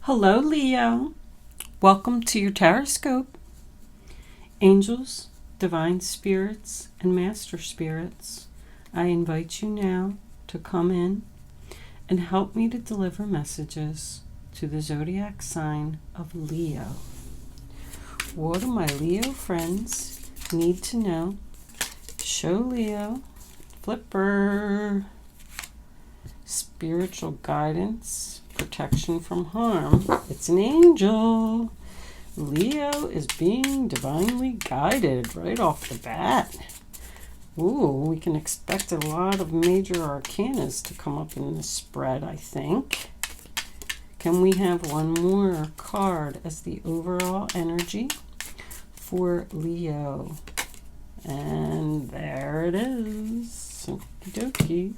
Hello, Leo. Welcome to your horoscope. Angels, divine spirits, and master spirits, I invite you now to come in and help me to deliver messages to the zodiac sign of Leo. What do my Leo friends need to know? Show Leo, flipper, spiritual guidance, protection from harm. It's an angel. Leo is being divinely guided right off the bat. Ooh, we can expect a lot of major arcanas to come up in this spread, I think. Can we have one more card as the overall energy for Leo? And there it is. Okie dokie.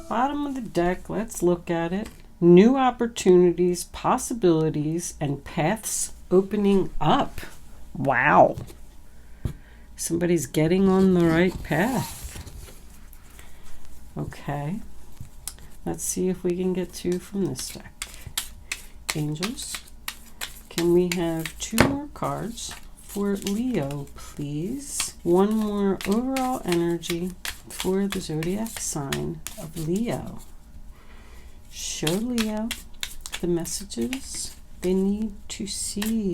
Bottom of the deck, let's look at it. New opportunities, possibilities, and paths opening up. Wow. Somebody's getting on the right path. Okay. Let's see if we can get two from this deck. Angels, can we have two more cards for Leo, please? One more overall energy for the zodiac sign of Leo. Show Leo the messages they need to see.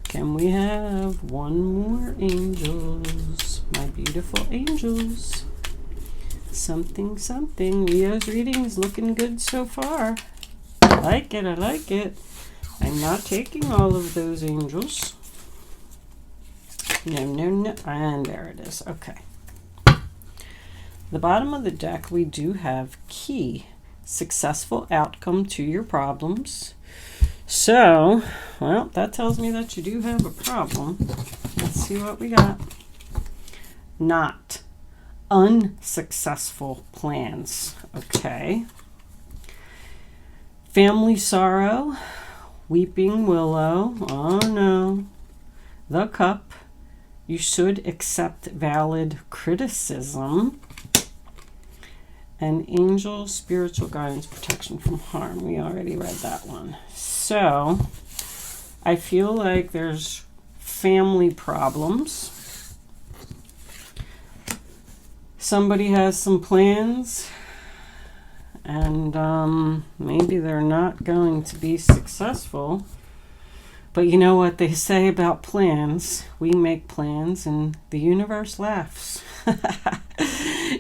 Can we have one more, angels? My beautiful angels. Something, something. Leo's reading is looking good so far. I like it, I like it. I'm not taking all of those, angels. No. And there it is. Okay. The bottom of the deck, we do have key, successful outcome to your problems. So, well, that tells me that you do have a problem. Let's see what we got. Not unsuccessful plans. Okay. Family sorrow, weeping willow. Oh no. The cup. You should accept valid criticism. And angel, spiritual guidance, protection from harm. We already read that one. So, I feel like there's family problems. Somebody has some plans, and maybe they're not going to be successful. But you know what they say about plans? We make plans, and the universe laughs.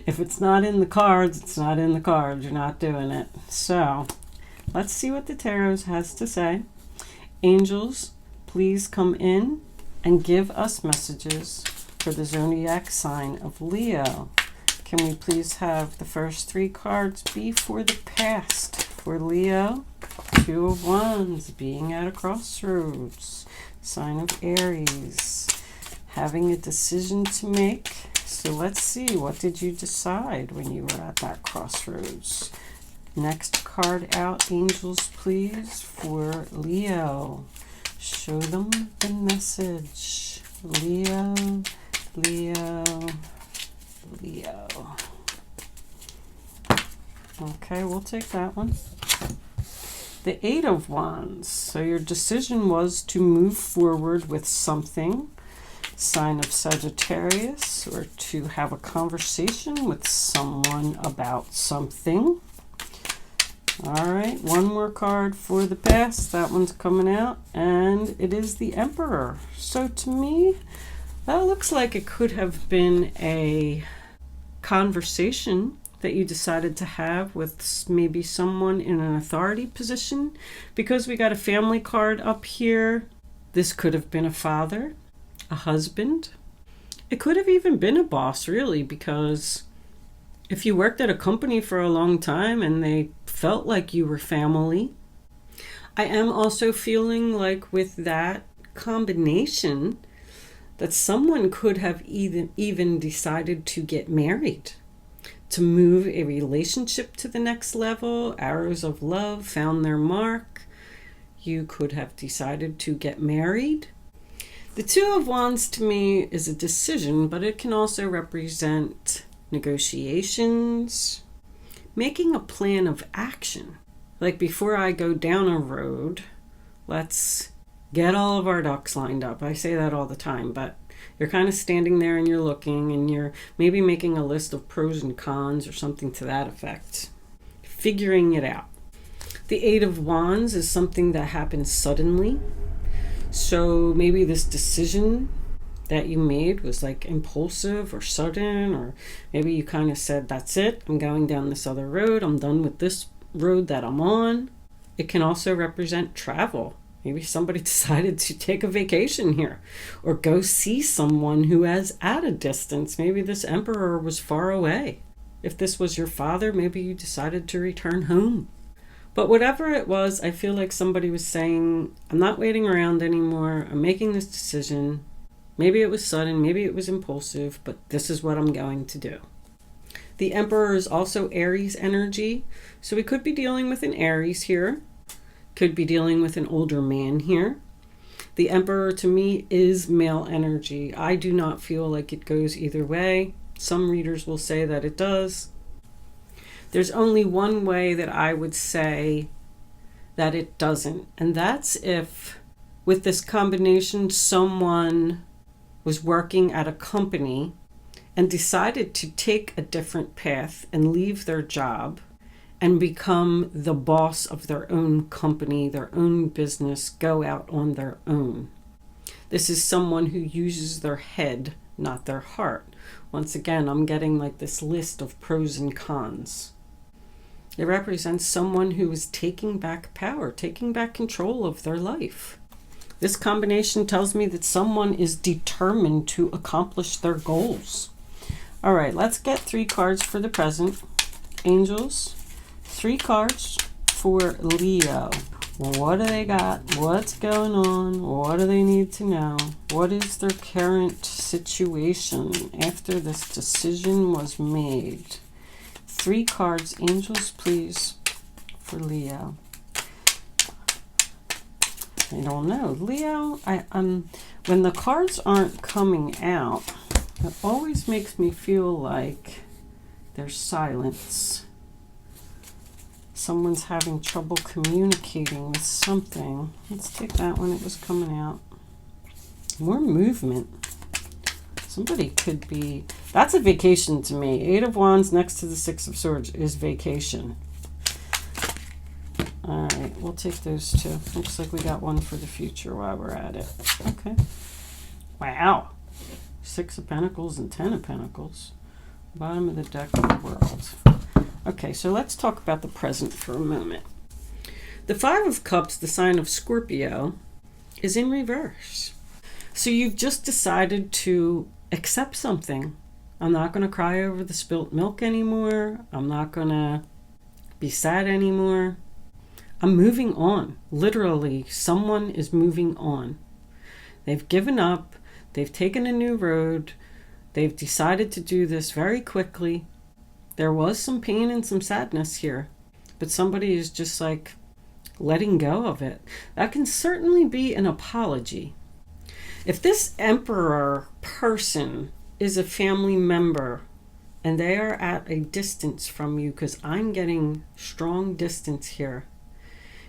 If it's not in the cards, it's not in the cards. You're not doing it. So, let's see what the tarot has to say. Angels, please come in and give us messages for the zodiac sign of Leo. Can we please have the first three cards be for the past? For Leo, Two of Wands, being at a crossroads. Sign of Aries, having a decision to make. So let's see, what did you decide when you were at that crossroads? Next card out, angels, please, for Leo. Show them the message. Leo, Leo, Leo. Okay, we'll take that one. The Eight of Wands. So your decision was to move forward with something. Sign of Sagittarius, or to have a conversation with someone about something. All right, one more card for the past. That one's coming out, and it is the Emperor. So to me, that looks like it could have been a conversation that you decided to have with maybe someone in an authority position. Because we got a family card up here, this could have been a father, a husband. It could have even been a boss, really, because if you worked at a company for a long time and they felt like you were family. I am also feeling like with that combination that someone could have even decided to get married, to move a relationship to the next level. Arrows of love found their mark. You could have decided to get married. The Two of Wands to me is a decision, but it can also represent negotiations, making a plan of action. Like, before I go down a road, let's get all of our ducks lined up. I say that all the time, but you're kind of standing there and you're looking and you're maybe making a list of pros and cons or something to that effect. Figuring it out. The Eight of Wands is something that happens suddenly. So maybe this decision that you made was like impulsive or sudden, or maybe you kind of said, that's it, I'm going down this other road, I'm done with this road that I'm on. It can also represent travel. Maybe somebody decided to take a vacation here or go see someone who is at a distance. Maybe this emperor was far away. If this was your father, maybe you decided to return home. But whatever it was, I feel like somebody was saying, I'm not waiting around anymore. I'm making this decision. Maybe it was sudden, maybe it was impulsive, but this is what I'm going to do. The Emperor is also Aries energy. So we could be dealing with an Aries here. Could be dealing with an older man here. The Emperor to me is male energy. I do not feel like it goes either way. Some readers will say that it does. There's only one way that I would say that it doesn't. And that's if with this combination, someone was working at a company and decided to take a different path and leave their job and become the boss of their own company, their own business, go out on their own. This is someone who uses their head, not their heart. Once again, I'm getting like this list of pros and cons. It represents someone who is taking back power, taking back control of their life. This combination tells me that someone is determined to accomplish their goals. All right, let's get 3 cards for the present. Angels, 3 cards for Leo. What do they got? What's going on? What do they need to know? What is their current situation after this decision was made? 3 cards, angels, please, for Leo. I don't know. Leo, when the cards aren't coming out, it always makes me feel like there's silence. Someone's having trouble communicating with something. Let's take that one. It was coming out. More movement. Somebody could be... That's a vacation to me. 8 of Wands next to the 6 of Swords is vacation. All right, we'll take those 2. Looks like we got one for the future while we're at it. Okay. Wow. 6 of Pentacles and 10 of Pentacles. Bottom of the deck of the World. Okay, so let's talk about the present for a moment. The 5 of Cups, the sign of Scorpio, is in reverse. So you've just decided to accept something. I'm not going to cry over the spilt milk anymore. I'm not going to be sad anymore. I'm moving on. Literally, someone is moving on. They've given up. They've taken a new road. They've decided to do this very quickly. There was some pain and some sadness here, but somebody is just like letting go of it. That can certainly be an apology. If this Emperor person is a family member and they are at a distance from you, because I'm getting strong distance here,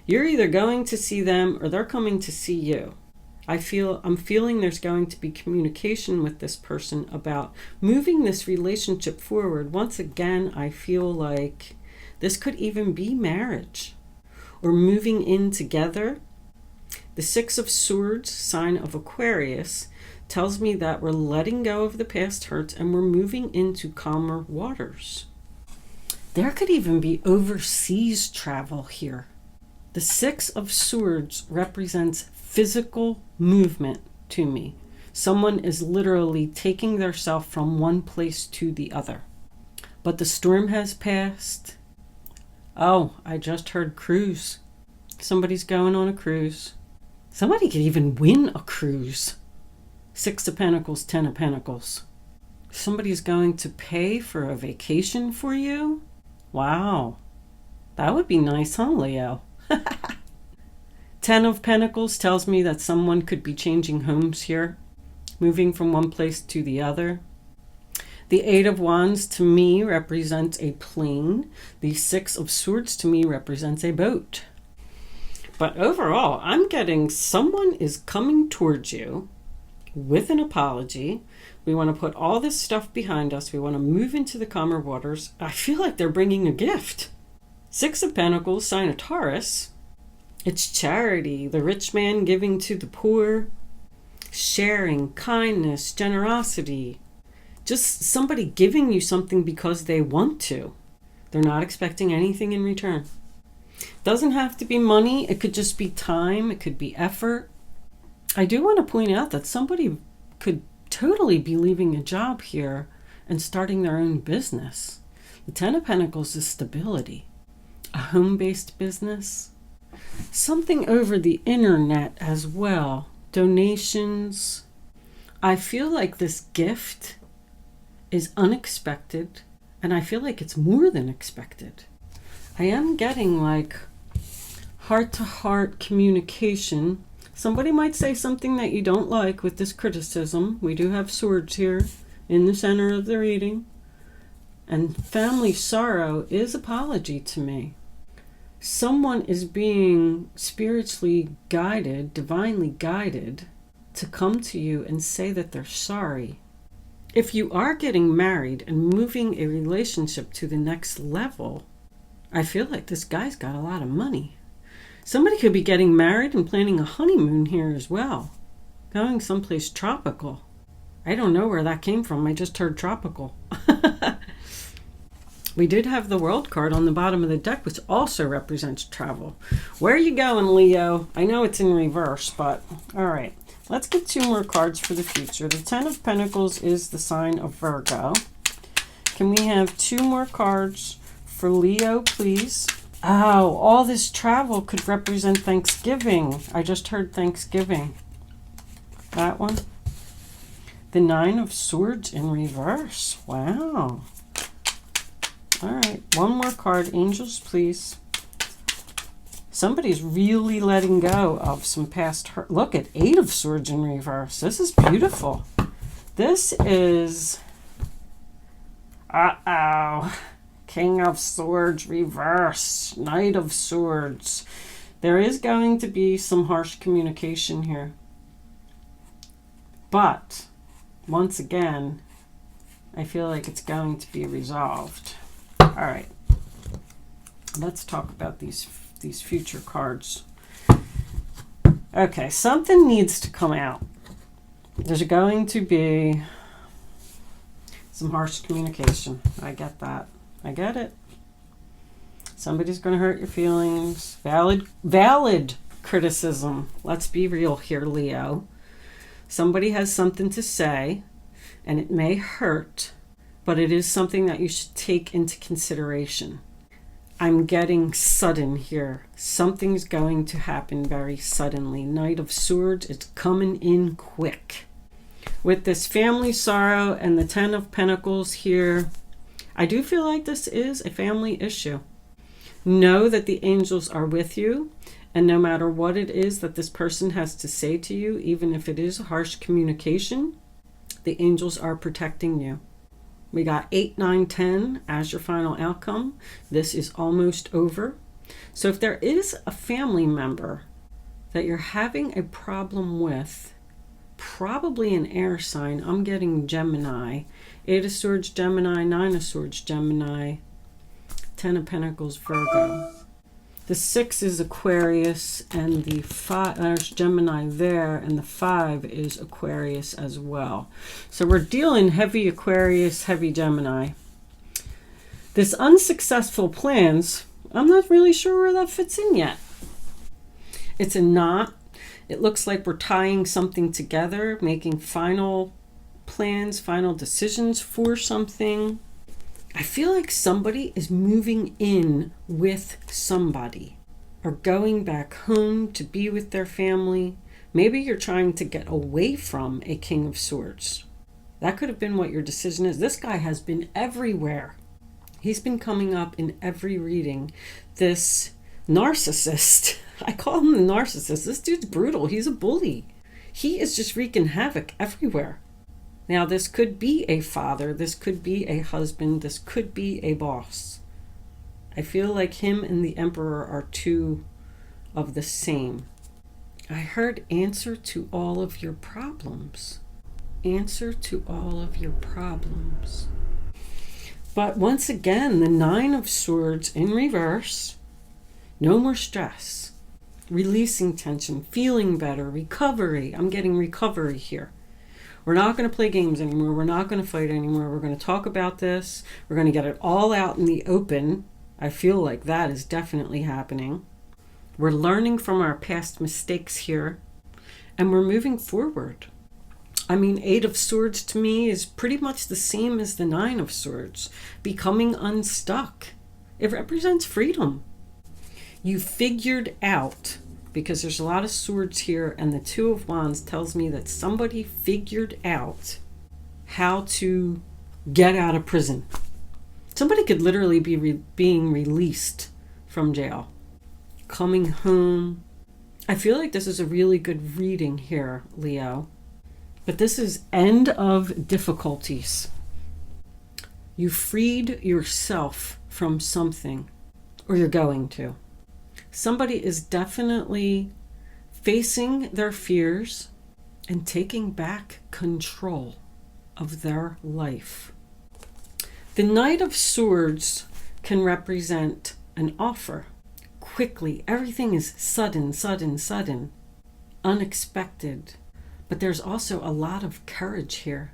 you're either going to see them or they're coming to see you. I'm feeling there's going to be communication with this person about moving this relationship forward. Once again, I feel like this could even be marriage or moving in together. The 6 of Swords, sign of Aquarius, tells me that we're letting go of the past hurts and we're moving into calmer waters. There could even be overseas travel here. The 6 of Swords represents physical movement to me. Someone is literally taking their self from one place to the other. But the storm has passed. Oh, I just heard cruise. Somebody's going on a cruise. Somebody could even win a cruise. 6 of Pentacles, 10 of Pentacles. Somebody's going to pay for a vacation for you? Wow. That would be nice, huh, Leo? 10 of Pentacles tells me that someone could be changing homes here, moving from one place to the other. The Eight of Wands to me represents a plane. The Six of Swords to me represents a boat. But overall, I'm getting someone is coming towards you with an apology. We want to put all this stuff behind us. We want to move into the calmer waters. I feel like they're bringing a gift. Six of Pentacles, sign of Taurus. It's charity, the rich man giving to the poor, sharing, kindness, generosity. Just somebody giving you something because they want to. They're not expecting anything in return. Doesn't have to be money. It could just be time. It could be effort. I do want to point out that somebody could totally be leaving a job here and starting their own business. The Ten of Pentacles is stability. A home-based business. Something over the internet as well. Donations. I feel like this gift is unexpected, and I feel like it's more than expected. I am getting like heart-to-heart communication. Somebody might say something that you don't like with this criticism. We do have swords here in the center of the reading. And family sorrow is apology to me. Someone is being spiritually guided, divinely guided, to come to you and say that they're sorry. If you are getting married and moving a relationship to the next level, I feel like this guy's got a lot of money. Somebody could be getting married and planning a honeymoon here as well. Going someplace tropical. I don't know where that came from. I just heard tropical. We did have the World card on the bottom of the deck, which also represents travel. Where are you going, Leo? I know it's in reverse, but all right. Let's get two more cards for the future. The Ten of Pentacles is the sign of Virgo. Can we have two more cards for Leo, please? Oh, all this travel could represent Thanksgiving. I just heard Thanksgiving. That one. The Nine of Swords in reverse. Wow. All right, one more card. Angels, please. Somebody's really letting go of some past hurt. Look at Eight of Swords in reverse. This is beautiful. This is... King of Swords reverse. Knight of Swords. There is going to be some harsh communication here. But, once again, I feel like it's going to be resolved. All right. Let's talk about these future cards. Okay, something needs to come out. There's going to be some harsh communication. I get that. I get it. Somebody's going to hurt your feelings. Valid criticism. Let's be real here, Leo. Somebody has something to say, and it may hurt, but it is something that you should take into consideration. I'm getting sudden here. Something's going to happen very suddenly. Knight of Swords, it's coming in quick. With this family sorrow and the Ten of Pentacles here, I do feel like this is a family issue. Know that the angels are with you, and no matter what it is that this person has to say to you, even if it is harsh communication, the angels are protecting you. We got 8, 9, 10 as your final outcome. This is almost over. So if there is a family member that you're having a problem with, probably an air sign. I'm getting Gemini. 8 of Swords, Gemini. 9 of Swords, Gemini. 10 of Pentacles, Virgo. The 6 is Aquarius, and the 5, there's Gemini there, and the 5 is Aquarius as well. So we're dealing heavy Aquarius, heavy Gemini. This unsuccessful plans, I'm not really sure where that fits in yet. It's a knot. It looks like we're tying something together, making final plans, final decisions for something. I feel like somebody is moving in with somebody or going back home to be with their family. Maybe you're trying to get away from a King of Swords. That could have been what your decision is. This guy has been everywhere. He's been coming up in every reading. This narcissist, I call him the narcissist. This dude's brutal. He's a bully. He is just wreaking havoc everywhere. Now, this could be a father, this could be a husband, this could be a boss. I feel like him and the Emperor are two of the same. I heard answer to all of your problems. Answer to all of your problems. But once again, the Nine of Swords in reverse. No more stress. Releasing tension, feeling better, recovery. I'm getting recovery here. We're not going to play games anymore. We're not going to fight anymore. We're going to talk about this. We're going to get it all out in the open. I feel like that is definitely happening. We're learning from our past mistakes here, and we're moving forward. I mean, Eight of Swords to me is pretty much the same as the Nine of Swords, becoming unstuck. It represents freedom. You figured out, because there's a lot of swords here, and the Two of Wands tells me that somebody figured out how to get out of prison. Somebody could literally be being released from jail, coming home. I feel like this is a really good reading here, Leo. But this is end of difficulties. You freed yourself from something, or you're going to. Somebody is definitely facing their fears and taking back control of their life. The Knight of Swords can represent an offer. Quickly, everything is sudden, unexpected. But there's also a lot of courage here.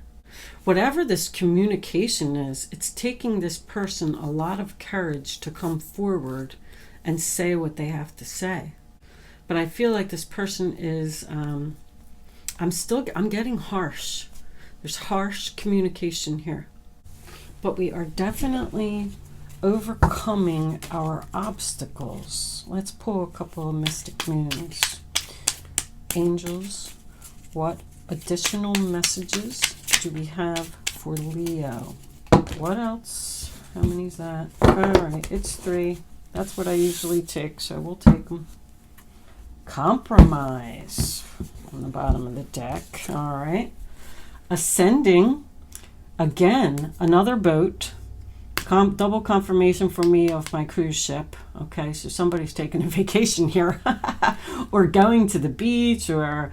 Whatever this communication is, it's taking this person a lot of courage to come forward and say what they have to say. But I feel like this person is, I'm getting harsh. There's harsh communication here. But we are definitely overcoming our obstacles. Let's pull a couple of mystic moons. Angels, what additional messages do we have for Leo? What else? How many is that? All right, it's 3. That's what I usually take, so we'll take them. Compromise on the bottom of the deck. All right. Ascending. Again, another boat. Double confirmation for me of my cruise ship. Okay, so somebody's taking a vacation here. Or going to the beach, or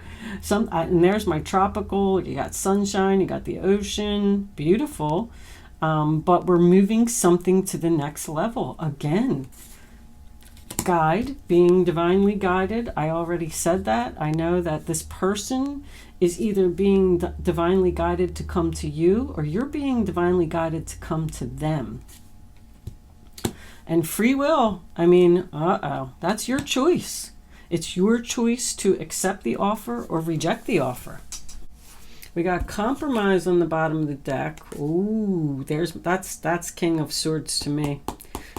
and there's my tropical. You got sunshine, you got the ocean. Beautiful. But we're moving something to the next level again. Guide, being divinely guided. I already said that. I know that this person is either being divinely guided to come to you, or you're being divinely guided to come to them. And free will, I mean, that's your choice. It's your choice to accept the offer or reject the offer. We got compromise on the bottom of the deck. Ooh, that's King of Swords to me.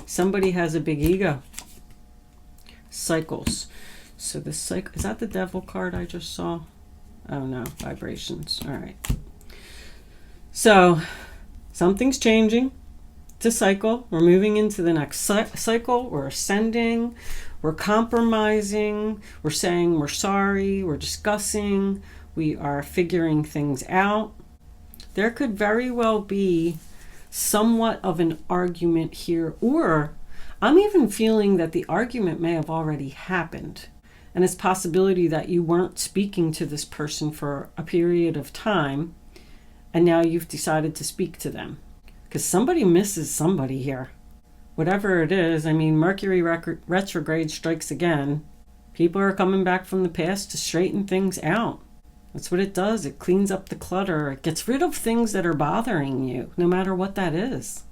Somebody has a big ego. Cycles. So the cycle, is that the Devil card I just saw? Oh no, vibrations. All right. So something's changing. It's a cycle. We're moving into the next cycle. We're ascending. We're compromising. We're saying we're sorry. We're discussing. We are figuring things out. There could very well be somewhat of an argument here, or I'm even feeling that the argument may have already happened. And it's a possibility that you weren't speaking to this person for a period of time, and now you've decided to speak to them. Because somebody misses somebody here. Whatever it is, I mean, Mercury retrograde strikes again. People are coming back from the past to straighten things out. That's what it does. It cleans up the clutter. It gets rid of things that are bothering you, no matter what that is.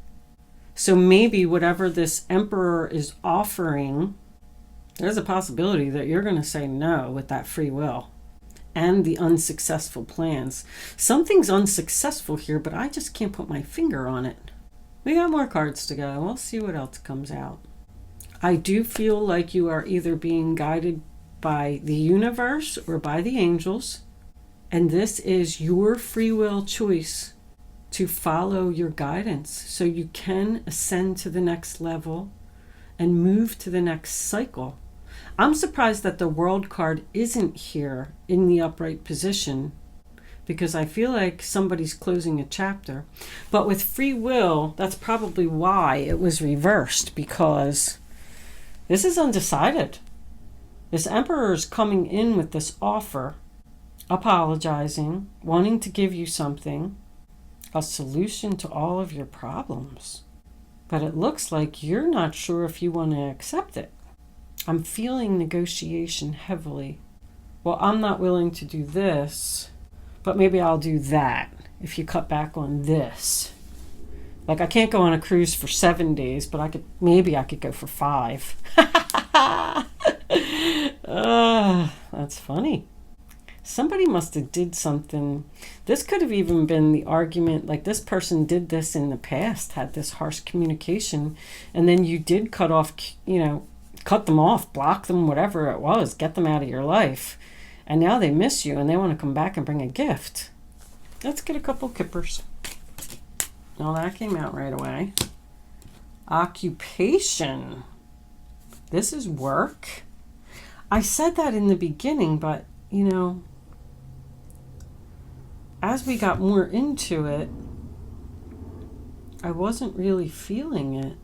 So maybe whatever this Emperor is offering, there's a possibility that you're going to say no with that free will and the unsuccessful plans. Something's unsuccessful here, but I just can't put my finger on it. We got more cards to go. We'll see what else comes out. I do feel like you are either being guided by the universe or by the angels, and this is your free will choice to follow your guidance so you can ascend to the next level and move to the next cycle. I'm surprised that the World card isn't here in the upright position, because I feel like somebody's closing a chapter. But with free will, that's probably why it was reversed, because this is undecided. This Emperor is coming in with this offer, apologizing, wanting to give you something, a solution to all of your problems. But it looks like you're not sure if you want to accept it. I'm feeling negotiation heavily. Well, I'm not willing to do this, but maybe I'll do that if you cut back on this. Like, I can't go on a cruise for 7 days, but I could go for 5. That's funny. Somebody must have did something. This could have even been the argument, like this person did this in the past, had this harsh communication, and then you did cut them off, block them, whatever it was, get them out of your life. And now they miss you and they want to come back and bring a gift. Let's get a couple kippers. Well, that came out right away. Occupation. This is work. I said that in the beginning, but as we got more into it, I wasn't really feeling it.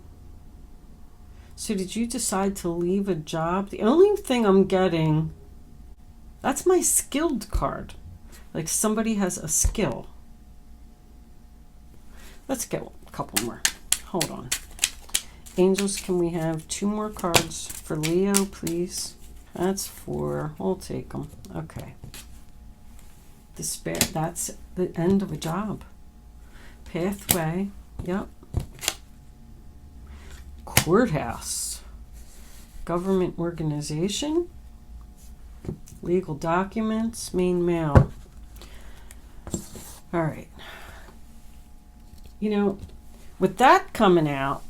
So did you decide to leave a job? The only thing I'm getting, that's my skilled card. Like somebody has a skill. Let's get a couple more. Hold on. Angels, can we have 2 more cards for Leo, please? That's 4. We'll take them. Okay. Despair. That's the end of a job. Pathway. Yep. Courthouse. Government organization. Legal documents. Main mail. All right. With that coming out,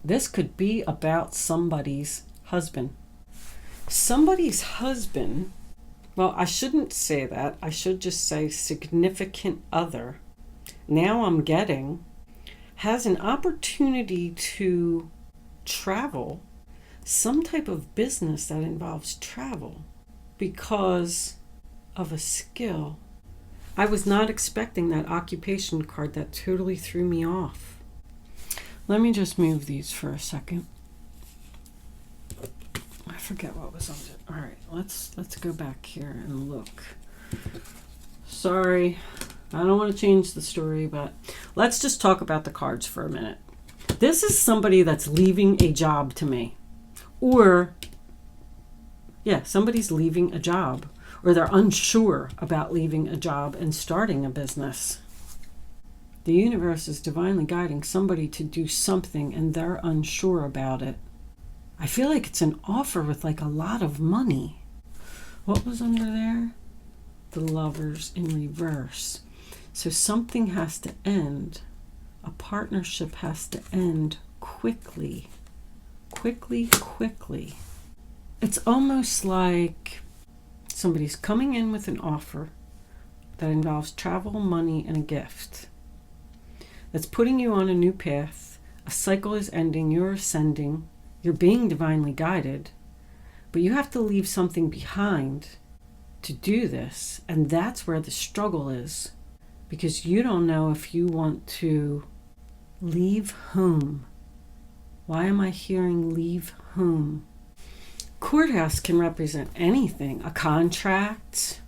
this could be about somebody's husband. Somebody's husband, well, I shouldn't say that. I should just say significant other. Now I'm getting, has an opportunity to travel, some type of business that involves travel because of a skill. I was not expecting that occupation card. That totally threw me off. Let me just move these for a second. I forget what was on it. All right, let's go back here and look. Sorry, I don't want to change the story, but let's just talk about the cards for a minute. This is somebody that's leaving a job to me. Or, yeah, somebody's leaving a job. Or they're unsure about leaving a job and starting a business. The universe is divinely guiding somebody to do something and they're unsure about it. I feel like it's an offer with like a lot of money. What was under there? The Lovers in reverse. So something has to end. A partnership has to end quickly. Quickly. It's almost like somebody's coming in with an offer that involves travel, money, and a gift. That's putting you on a new path. A cycle is ending. You're ascending. You're being divinely guided. But you have to leave something behind to do this. And that's where the struggle is. Because you don't know if you want to leave home. Why am I hearing leave home? Courthouse can represent anything. A contract.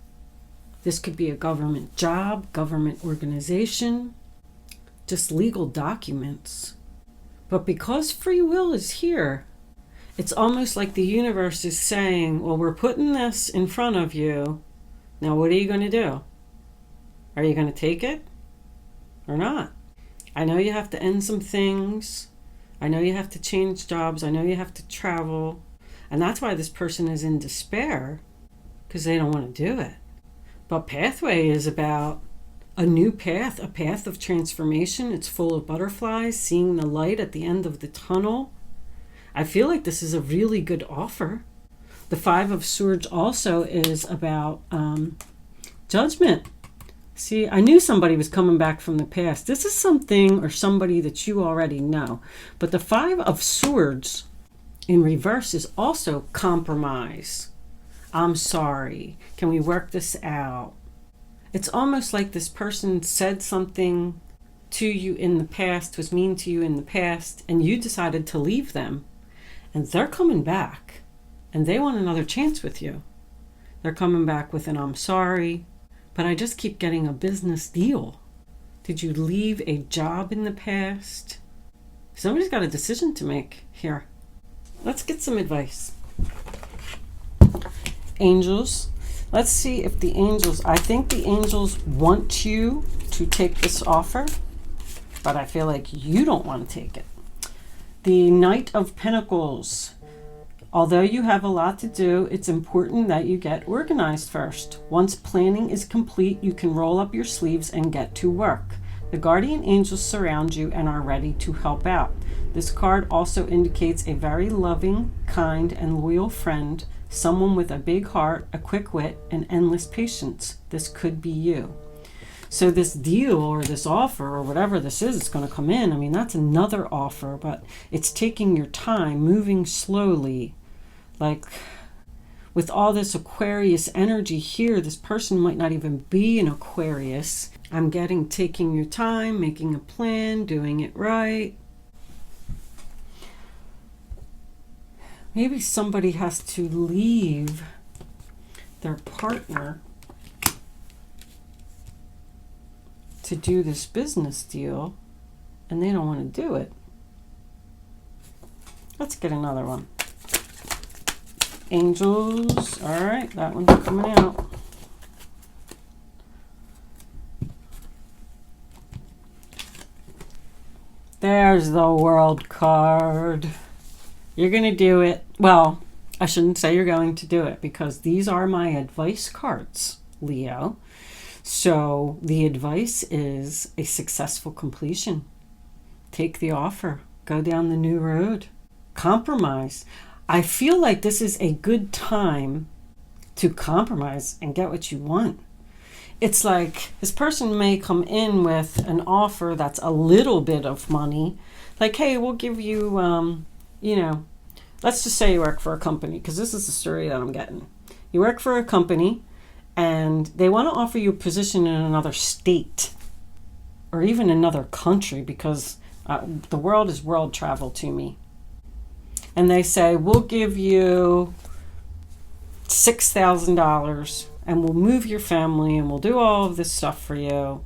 This could be a government job, government organization, just legal documents. But because free will is here, it's almost like the universe is saying, well, we're putting this in front of you. Now, what are you going to do? Are you going to take it or not? I know you have to end some things. I know you have to change jobs. I know you have to travel. And that's why this person is in despair, because they don't want to do it. But pathway is about a new path, a path of transformation. It's full of butterflies, seeing the light at the end of the tunnel. I feel like this is a really good offer. The 5 of Swords also is about judgment. See, I knew somebody was coming back from the past. This is something or somebody that you already know. But the 5 of Swords in reverse is also compromise. I'm sorry. Can we work this out? It's almost like this person said something to you in the past, was mean to you in the past, and you decided to leave them. And they're coming back, and they want another chance with you. They're coming back with an I'm sorry, but I just keep getting a business deal. Did you leave a job in the past? Somebody's got a decision to make here. Let's get some advice. Angels. Let's see if the angels, I think the angels want you to take this offer, but I feel like you don't want to take it. The Knight of Pentacles. Although you have a lot to do, it's important that you get organized first. Once planning is complete, you can roll up your sleeves and get to work. The guardian angels surround you and are ready to help out. This card also indicates a very loving, kind, and loyal friend, someone with a big heart, a quick wit, and endless patience. This could be you. So this deal or this offer or whatever this is, it's going to come in. I mean, that's another offer, but it's taking your time, moving slowly. Like with all this Aquarius energy here, this person might not even be an Aquarius. I'm getting taking your time, making a plan, doing it right. Maybe somebody has to leave their partner to do this business deal, and they don't want to do it. Let's get another one. Angels. All right, that one's coming out. There's the World card. You're going to do it. Well, I shouldn't say you're going to do it because these are my advice cards, Leo. So the advice is a successful completion. Take the offer. Go down the new road. Compromise. I feel like this is a good time to compromise and get what you want. It's like this person may come in with an offer that's a little bit of money. Like, hey, we'll give you, let's just say you work for a company, because this is the story that I'm getting. You work for a company and they want to offer you a position in another state or even another country, because the world is world travel to me. And they say, we'll give you $6,000 and we'll move your family and we'll do all of this stuff for you.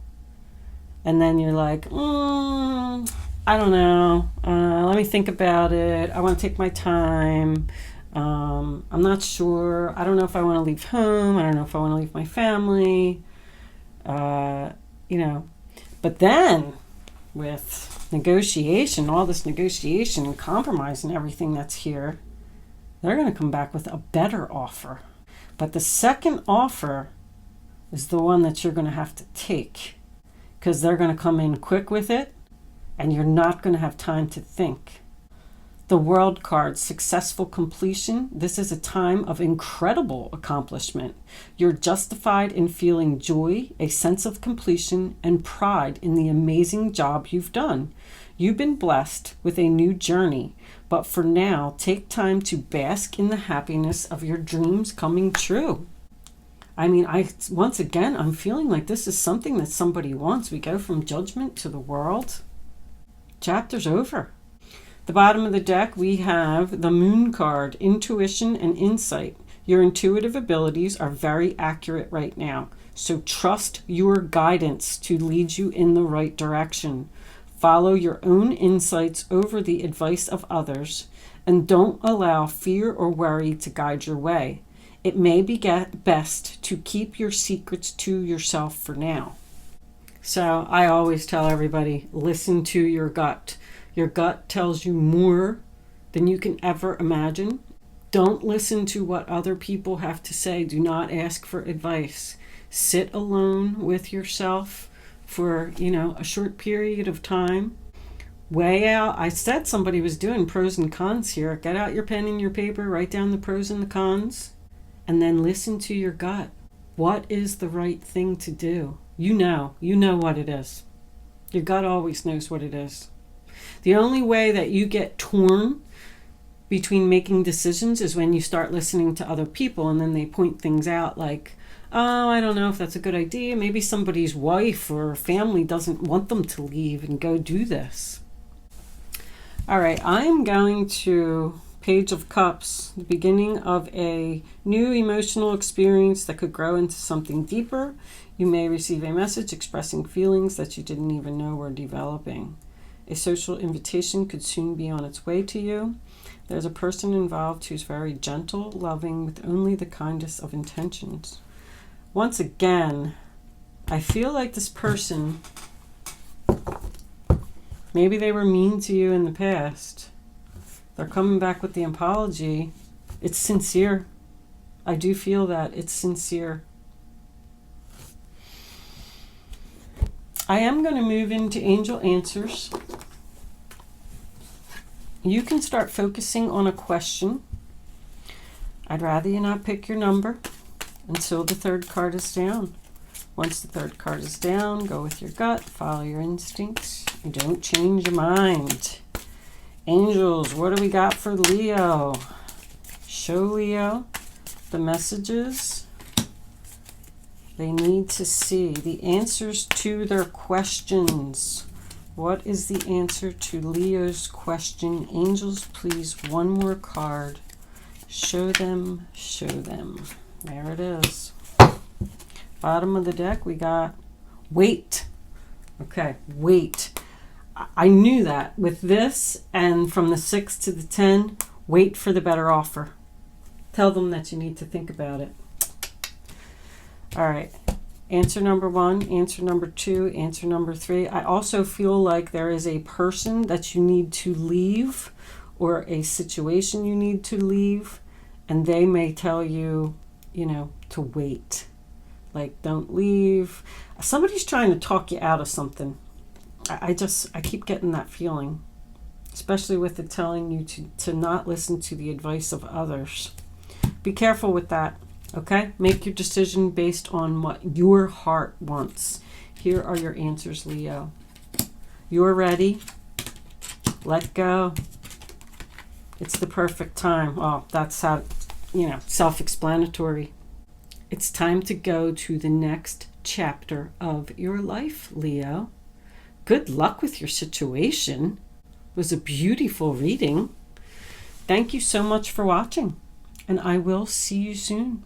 And then you're like, I don't know. Let me think about it. I want to take my time. I'm not sure. I don't know if I want to leave home. I don't know if I want to leave my family. But then with negotiation, all this negotiation and compromise and everything that's here, they're going to come back with a better offer. But the second offer is the one that you're going to have to take, because they're going to come in quick with it and you're not going to have time to think. The World card, successful completion. This is a time of incredible accomplishment. You're justified in feeling joy, a sense of completion, and pride in the amazing job you've done. You've been blessed with a new journey, but for now, take time to bask in the happiness of your dreams coming true. I mean, once again, I'm feeling like this is something that somebody wants. We go from Judgment to the World. Chapter's over. The bottom of the deck, we have the Moon card, intuition and insight. Your intuitive abilities are very accurate right now, so trust your guidance to lead you in the right direction. Follow your own insights over the advice of others, and don't allow fear or worry to guide your way. It may be best to keep your secrets to yourself for now. So I always tell everybody, listen to your gut. Your gut tells you more than you can ever imagine. Don't listen to what other people have to say. Do not ask for advice. Sit alone with yourself for, a short period of time. Weigh out. I said somebody was doing pros and cons here. Get out your pen and your paper, write down the pros and the cons, and then listen to your gut. What is the right thing to do? You know what it is. Your gut always knows what it is. The only way that you get torn between making decisions is when you start listening to other people and then they point things out like, oh, I don't know if that's a good idea. Maybe somebody's wife or family doesn't want them to leave and go do this. All right, I'm going to Page of Cups, the beginning of a new emotional experience that could grow into something deeper. You may receive a message expressing feelings that you didn't even know were developing. A social invitation could soon be on its way to you. There's a person involved who's very gentle, loving, with only the kindest of intentions. Once again, I feel like this person, maybe they were mean to you in the past. They're coming back with the apology. It's sincere. I do feel that it's sincere. I am going to move into angel answers. You can start focusing on a question. I'd rather you not pick your number until the third card is down. Once the third card is down, go with your gut, follow your instincts. You don't change your mind. Angels, what do we got for Leo? Show Leo the messages they need to see, the answers to their questions. What is the answer to Leo's question? Angels, please, one more card. Show them, show them. There it is. Bottom of the deck, we got wait. Okay, wait. I knew that with this, and from the 6 to the 10, wait for the better offer. Tell them that you need to think about it. All right. Answer number 1, answer number 2, answer number 3. I also feel like there is a person that you need to leave or a situation you need to leave, and they may tell you, to wait. Like, don't leave. Somebody's trying to talk you out of something. I keep getting that feeling, especially with it telling you to not listen to the advice of others. Be careful with that, okay? Make your decision based on what your heart wants. Here are your answers, Leo. You're ready. Let go. It's the perfect time. Oh, that's how, self-explanatory. It's time to go to the next chapter of your life, Leo. Good luck with your situation. It was a beautiful reading. Thank you so much for watching, and I will see you soon.